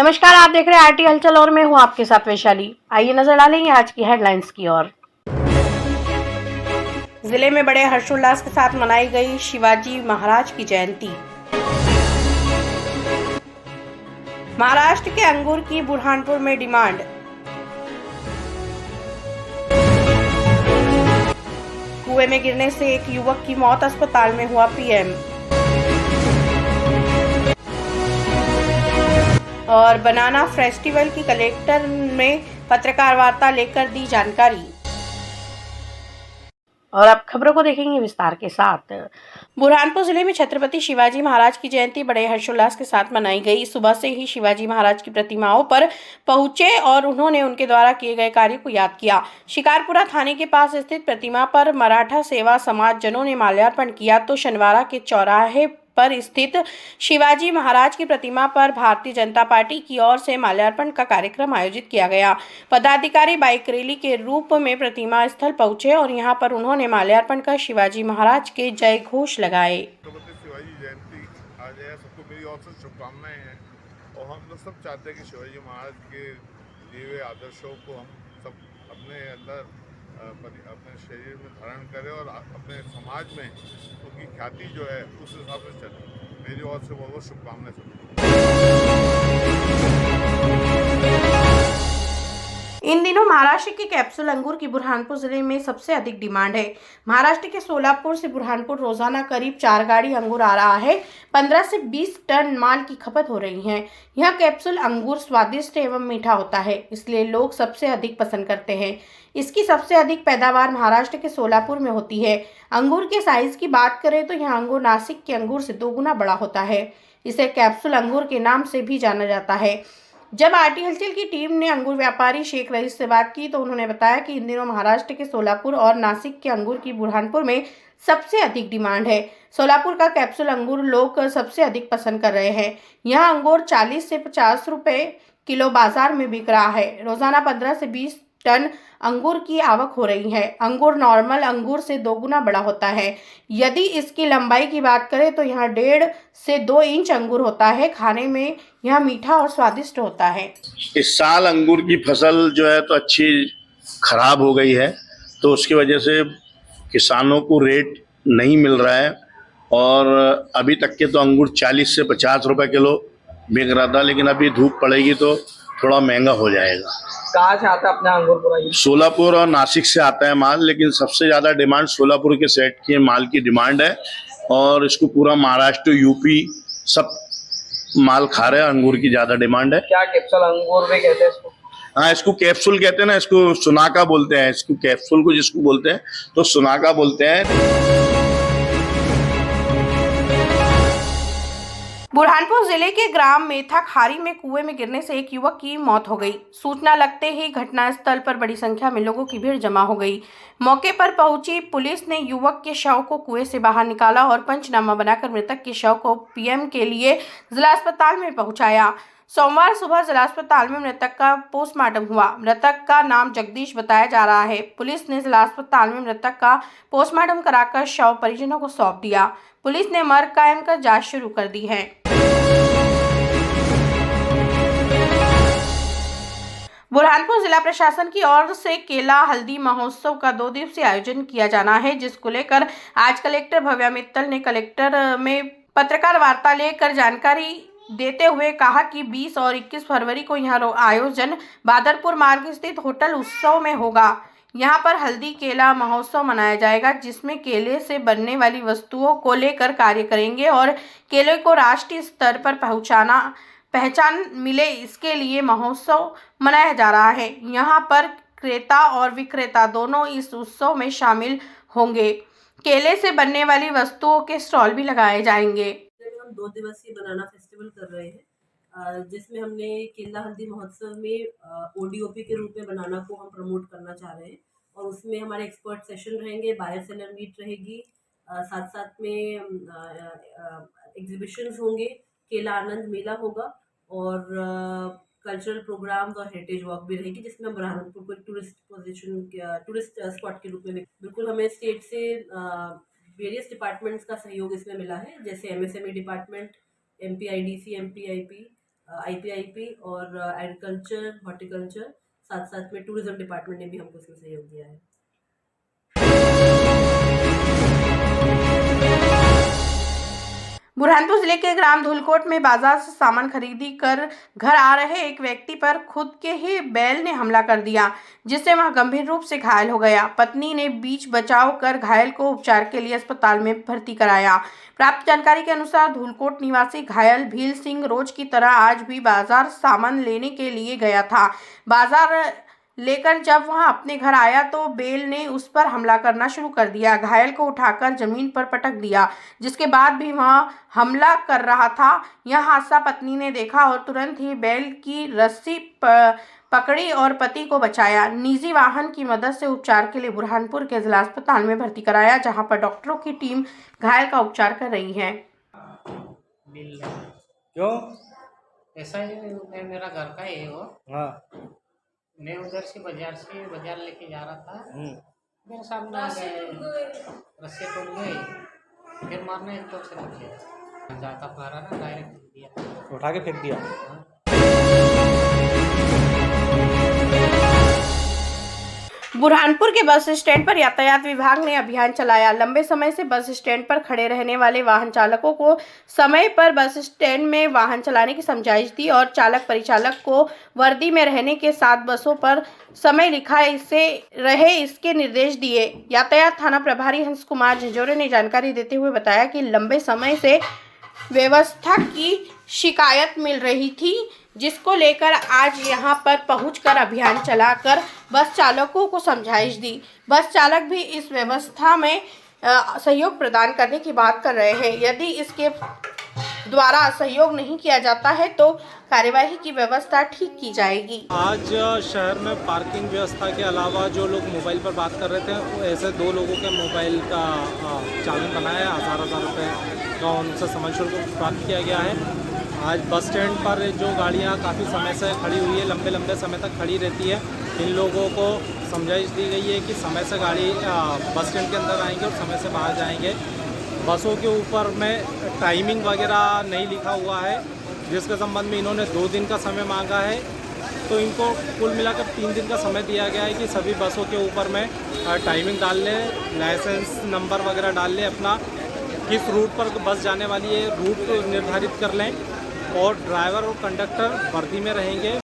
नमस्कार, आप देख रहे हैं आरटी हलचल और मैं हूं आपके साथ वैशाली। आइए नजर डालेंगे आज की हेडलाइंस की ओर। जिले में बड़े हर्षोल्लास के साथ मनाई गई शिवाजी महाराज की जयंती। महाराष्ट्र के अंगूर की बुरहानपुर में डिमांड। कुएं में गिरने से एक युवक की मौत, अस्पताल में हुआ पीएम। और बनाना फेस्टिवल की कलेक्टर में पत्रकार वार्ता लेकर दी जानकारी। और अब खबरों को देखेंगे विस्तार के साथ। बुरहानपुर जिले में छत्रपति शिवाजी महाराज की जयंती बड़े हर्षोल्लास के साथ मनाई गई। सुबह से ही शिवाजी महाराज की प्रतिमाओं पर पहुंचे और उन्होंने उनके द्वारा किए गए कार्य को याद किया। शिकारपुरा थाने के पास स्थित प्रतिमा पर मराठा सेवा समाज जनों ने माल्यार्पण किया तो शनिवारा के चौराहे पर स्थित शिवाजी महाराज की प्रतिमा पर भारतीय जनता पार्टी की ओर से माल्यार्पण का कार्यक्रम आयोजित किया गया। पदाधिकारी बाइक रैली के रूप में प्रतिमा स्थल पहुंचे और यहां पर उन्होंने माल्यार्पण कर शिवाजी महाराज के जय घोष लगाए। शिवाजी जयंती आज है, सबको मेरी ओर से शुभकामनाएं हैं और हम लोग सब चाहते हैं कि शिवाजी महाराज के दिए हुए आदर्शों को हम सब अपने अंदर अपने शरीर में धारण करें और अपने समाज में उनकी ख्याति जो है उस हिसाब से चले। मेरी ओर से बहुत बहुत शुभकामनाएं सबको। इन दिनों महाराष्ट्र के कैप्सूल अंगूर की बुरहानपुर जिले में सबसे अधिक डिमांड है। महाराष्ट्र के सोलापुर से बुरहानपुर रोजाना करीब 4 गाड़ी अंगूर आ रहा है। 15 से 20 टन माल की खपत हो रही है। यह कैप्सूल अंगूर स्वादिष्ट एवं मीठा होता है, इसलिए लोग सबसे अधिक पसंद करते हैं। इसकी सबसे अधिक पैदावार महाराष्ट्र के सोलापुर में होती है। अंगूर के साइज की बात करें तो यह अंगूर नासिक के अंगूर से 2 गुना बड़ा होता है। इसे कैप्सूल अंगूर के नाम से भी जाना जाता है। जब आरटी हलचल की टीम ने अंगूर व्यापारी शेख रईस से बात की तो उन्होंने बताया कि इन दिनों महाराष्ट्र के सोलापुर और नासिक के अंगूर की बुरहानपुर में सबसे अधिक डिमांड है। सोलापुर का कैप्सूल अंगूर लोग सबसे अधिक पसंद कर रहे हैं। यह अंगूर 40 से 50 रुपए किलो बाजार में बिक रहा है। रोजाना 15 से 20 टन अंगूर की आवक हो रही है। अंगूर नॉर्मल अंगूर से 2 गुना बड़ा होता है। यदि इसकी लंबाई की बात करें तो यहाँ 1.5 से 2 इंच अंगूर होता है। खाने में यह मीठा और स्वादिष्ट होता है। इस साल अंगूर की फसल जो है तो अच्छी खराब हो गई है, तो उसकी वजह से किसानों को रेट नहीं मिल रहा है और अभी तक के तो अंगूर 40 से 50 रुपए किलो बिक रहा था, लेकिन अभी धूप पड़ेगी तो थोड़ा महंगा हो जाएगा। कहाँ से आता है अपना अंगूर पूरा? सोलापुर और नासिक से आता है माल, लेकिन सबसे ज़्यादा डिमांड सोलापुर के सेट के माल की डिमांड है और इसको पूरा महाराष्ट्र यूपी सब माल खा रहे हैं। अंगूर की ज़्यादा डिमांड है। क्या कैप्सूल अंगूर भी कहते हैं इसको? हाँ, इसको कैप्सूल कहते हैं ना, इसको सुनाका बोलते हैं। इसको कैप्सूल को जिसको बोलते हैं तो सुनाका बोलते हैं। बुरहानपुर जिले के ग्राम मेथा खारी में कुएं में गिरने से एक युवक की मौत हो गई। सूचना लगते ही घटनास्थल पर बड़ी संख्या में लोगों की भीड़ जमा हो गई। मौके पर पहुंची पुलिस ने युवक के शव को कुएं से बाहर निकाला और पंचनामा बनाकर मृतक के शव को पीएम के लिए जिला अस्पताल में पहुंचाया। सोमवार सुबह जिला अस्पताल में मृतक का पोस्टमार्टम हुआ। मृतक का नाम जगदीश बताया जा रहा है। पुलिस ने जिला अस्पताल में मृतक का पोस्टमार्टम कराकर शव परिजनों को सौंप दिया। पुलिस ने मर्ग कायम कर जांच शुरू कर दी है। बुरहानपुर जिला प्रशासन की ओर से केला हल्दी महोत्सव का 2 दिवसीय आयोजन किया जाना है, जिसको लेकर आज कलेक्टर भव्या मित्तल ने कलेक्टर में पत्रकार वार्ता लेकर जानकारी देते हुए कहा कि 20 और 21 फरवरी को यह आयोजन बादरपुर मार्ग स्थित होटल उत्सव में होगा। यहाँ पर हल्दी केला महोत्सव मनाया जाएगा, जिसमें केले से बनने वाली वस्तुओं को लेकर कार्य करेंगे और केले को राष्ट्रीय स्तर पर पहचान मिले, इसके लिए महोत्सव मनाया जा रहा है। यहाँ पर क्रेता और विक्रेता दोनों इस उत्सव में शामिल होंगे। केले से बनने वाली वस्तुओं के स्टॉल भी लगाए जाएंगे। हम 2 दिवसीय बनाना फेस्टिवल कर रहे हैं, जिसमें हमने केला हल्दी महोत्सव में ओडीओपी के रूप में बनाना को हम प्रमोट करना चाह रहे हैं और उसमें हमारे एक्सपर्ट सेशन रहेंगे, बायर सेलर मीट रहेगी, साथ साथ में एग्जीबिशंस होंगे, केला आनंद मेला होगा और कल्चरल प्रोग्राम्स और हेरिटेज वॉक भी रहेगी, जिसमें हम बुरहानपुर को एक टूरिस्ट स्पॉट के रूप में बिल्कुल हमें स्टेट से वेरियस डिपार्टमेंट्स का सहयोग इसमें मिला है, जैसे एमएसएमई डिपार्टमेंट, एमपीआईडीसी, एमपीआईपी, IPIP और एग्रीकल्चर, हॉर्टिकल्चर, साथ साथ में टूरिज्म डिपार्टमेंट ने भी हमको इसमें सहयोग दिया है। बुरहानपुर जिले के ग्राम धूलकोट में बाजार से सामान खरीदी कर घर आ रहे एक व्यक्ति पर खुद के ही बैल ने हमला कर दिया, जिससे वह गंभीर रूप से घायल हो गया। पत्नी ने बीच बचाव कर घायल को उपचार के लिए अस्पताल में भर्ती कराया। प्राप्त जानकारी के अनुसार धूलकोट निवासी घायल भील सिंह रोज की तरह आज भी बाजार सामान लेने के लिए गया था। बाजार लेकर जब वह अपने घर आया तो बैल ने उस पर हमला करना शुरू कर दिया। घायल को उठाकर जमीन पर पटक दिया, जिसके बाद भी वह हमला कर रहा था। यह हादसा पत्नी ने देखा और तुरंत ही बैल की रस्सी पकड़ी और पति को बचाया। निजी वाहन की मदद से उपचार के लिए बुरहानपुर के जिला अस्पताल में भर्ती कराया, जहां पर डॉक्टरों की टीम घायल का उपचार कर रही है। क्यों? ऐसा ही मेरा घर का है वो। हाँ। मैं उधर से बाजार लेके जा रहा था, मेरे सामने आ गए, रस्सी टूट गई, फिर मारने तो से लगे जाता मारा ना, डायरेक्ट दिया, उठा के फेंक दिया। बुरहानपुर के बस स्टैंड पर यातायात विभाग ने अभियान चलाया। लंबे समय से बस स्टैंड पर खड़े रहने वाले वाहन चालकों को समय पर बस स्टैंड में वाहन चलाने की समझाइश दी और चालक परिचालक को वर्दी में रहने के साथ बसों पर समय लिखा से रहे इसके निर्देश दिए। यातायात थाना प्रभारी हंस कुमार झंझोरे ने जानकारी देते हुए बताया कि लंबे समय से व्यवस्था की शिकायत मिल रही थी, जिसको लेकर आज यहां पर पहुंचकर अभियान चलाकर बस चालकों को समझाइश दी। बस चालक भी इस व्यवस्था में सहयोग प्रदान करने की बात कर रहे हैं। यदि इसके द्वारा सहयोग नहीं किया जाता है तो कार्यवाही की व्यवस्था ठीक की जाएगी। आज शहर में पार्किंग व्यवस्था के अलावा जो लोग मोबाइल पर बात कर रहे थे, वो ऐसे 2 लोगों के मोबाइल का चालान बनाया, 1000 रुपये का उनसे समन शुल्क प्राप्त किया गया है। आज बस स्टैंड पर जो गाड़ियां काफ़ी समय से खड़ी हुई है, लंबे समय तक खड़ी रहती है, इन लोगों को समझाइश दी गई है कि समय से गाड़ी बस स्टैंड के अंदर आएंगे और समय से बाहर जाएंगे। बसों के ऊपर में टाइमिंग वगैरह नहीं लिखा हुआ है, जिसके संबंध में इन्होंने 2 दिन का समय मांगा है, तो इनको कुल मिलाकर 3 दिन का समय दिया गया है कि सभी बसों के ऊपर में टाइमिंग डाल लें, लाइसेंस नंबर वगैरह डाल लें, अपना किस रूट पर बस जाने वाली है रूट निर्धारित कर लें, और ड्राइवर और कंडक्टर वर्दी में रहेंगे।